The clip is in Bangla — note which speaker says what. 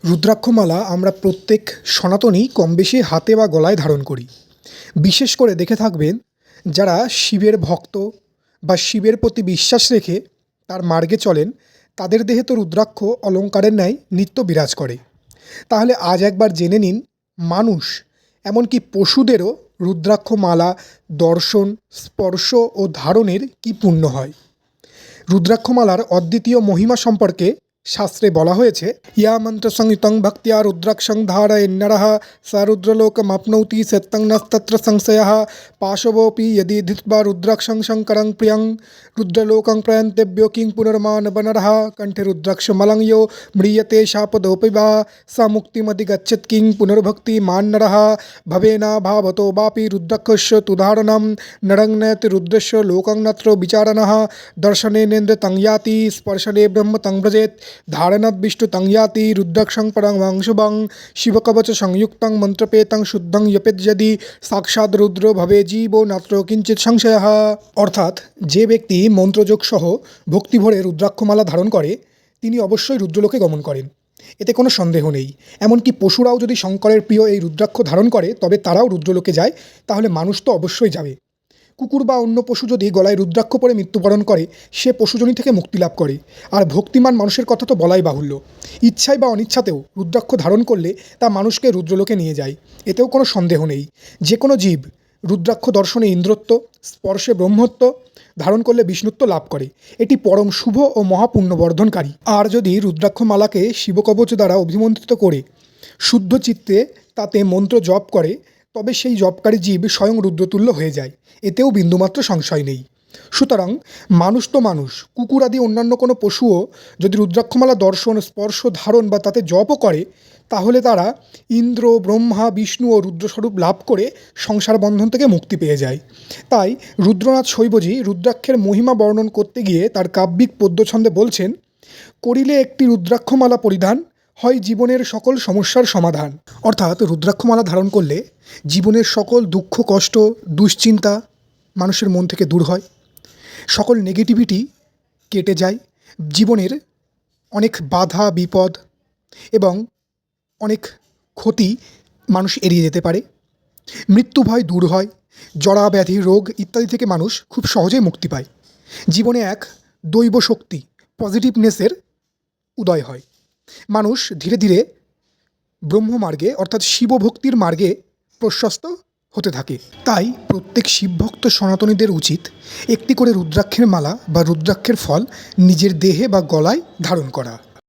Speaker 1: রুদ্রাক্ষমালা আমরা প্রত্যেক সনাতনী কমবেশি হাতে বা গলায় ধারণ করি। বিশেষ করে দেখে থাকবেন যারা শিবের ভক্ত বা শিবের প্রতি বিশ্বাস রেখে তার মার্গে চলেন, তাদের দেহে তো রুদ্রাক্ষ অলংকারের ন্যায় নিত্য বিরাজ করে। তাহলে আজ একবার জেনে নিন, মানুষ এমনকি পশুদেরও রুদ্রাক্ষমালা দর্শন, স্পর্শ ও ধারণের কী পুণ্য হয়। রুদ্রাক্ষমালার অদ্বিতীয় মহিমা সম্পর্কে শাস্ত্রে বলা হয়েছে, ইয়া মন্ত্র সংযুতং ভক্তিয়া রুদ্রাক্ষং ধারয়েন্নরঃ স রুদ্রলোকমাপ্নৌতি সত্যং নস্তত্র সংশয়ঃ পাশবোপি यदि धित्वा रुद्राक्षं शङ्करं प्रियं रुद्रलोकं प्रयन्तेभ्यो किं पुनर्मानवनरः कंठे रुद्राक्षमलं यो म्रियते शापदोऽपि वा स मुक्तिमधिगच्छत् किं पुनर्भक्तिमान्नरः भवेना भावतो वापि रुद्राक्षस्य तुधारणं नरं नयति रुद्रस्य लोकं नत्र विचारणः दर्शनेनेन्द्र तं याति स्पर्शने ब्रह्म तं व्रजेत् धारणात् विष्णु तं याति रुद्राक्षं परं वंशुभं शिवकवच संयुक्तं मन्त्रपेतं शुद्धं यपेत् यदि साक्षात् रुद्रो भवे জীব নাত্র কিঞ্চিৎ সংশয়ঃ। অর্থাৎ যে ব্যক্তি মন্ত্রযোগ সহ ভক্তি ভরে রুদ্রাক্ষমালা ধারণ করে তিনি অবশ্যই রুদ্রলোকে গমন করেন, এতে কোনো সন্দেহ নেই। এমনকি পশুরাও যদি শঙ্করের প্রিয় এই রুদ্রাক্ষ ধারণ করে তবে তারাও রুদ্রলোকে যায়, তাহলে মানুষ তো অবশ্যই যাবে। কুকুর বা অন্য পশু যদি গলায় রুদ্রাক্ষ পরে মৃত্যুবরণ করে সে পশুজনী থেকে মুক্তি লাভ করে, আর ভক্তিমান মানুষের কথা তো বলাই বাহুল্য। ইচ্ছায় বা অনিচ্ছাতেও রুদ্রাক্ষ ধারণ করলে তা মানুষকে রুদ্রলোকে নিয়ে যায়, এতেও কোনো সন্দেহ নেই। যে কোনো জীব রুদ্রাক্ষ দর্শনে ইন্দ্রত্ব, স্পর্শে ব্রহ্মত্ব, ধারণ করলে বিষ্ণুত্ব লাভ করে। এটি পরম শুভ ও মহাপুণ্যবর্ধনকারী। আর যদি রুদ্রাক্ষমালাকে শিবকবচ দ্বারা অভিমন্ত্রিত করে শুদ্ধ চিত্তে তাতে মন্ত্র জপ করে তবে সেই জপকারী জীব স্বয়ং রুদ্রতুল্য হয়ে যায়, এতেও বিন্দুমাত্র সংশয় নেই। সুতরাং মানুষ তো মানুষ, কুকুর আদি অন্যান্য কোনো পশুও যদি রুদ্রাক্ষমালা দর্শন, স্পর্শ, ধারণ বা তাতে জপও করে তাহলে তারা ইন্দ্র, ব্রহ্মা, বিষ্ণু ও রুদ্রস্বরূপ লাভ করে সংসার বন্ধন থেকে মুক্তি পেয়ে যায়। তাই রুদ্রনাথ শৈবজী রুদ্রাক্ষের মহিমা বর্ণন করতে গিয়ে তার কাব্যিক পদ্যছন্দে বলছেন, করিলে একটি রুদ্রাক্ষমালা পরিধান হয় জীবনের সকল সমস্যার সমাধান। অর্থাৎ রুদ্রাক্ষমালা ধারণ করলে জীবনের সকল দুঃখ, কষ্ট, দুশ্চিন্তা মানুষের মন থেকে দূর হয়, সকল নেগেটিভিটি কেটে যায়, জীবনের অনেক বাধা বিপদ এবং অনেক ক্ষতি মানুষ এড়িয়ে যেতে পারে, মৃত্যু ভয় দূর হয়, জরা ব্যাধি, রোগ ইত্যাদি থেকে মানুষ খুব সহজেই মুক্তি পায়। জীবনে এক দৈব শক্তি, পজিটিভনেসের উদয় হয়। মানুষ ধীরে ধীরে ব্রহ্মমার্গে অর্থাৎ শিবভক্তির মার্গে প্রশস্ত হতে থাকে। তাই প্রত্যেক শিবভক্ত সনাতনীদের উচিত একটি করে রুদ্রাক্ষের মালা বা রুদ্রাক্ষের ফল নিজের দেহে বা গলায় ধারণ করা।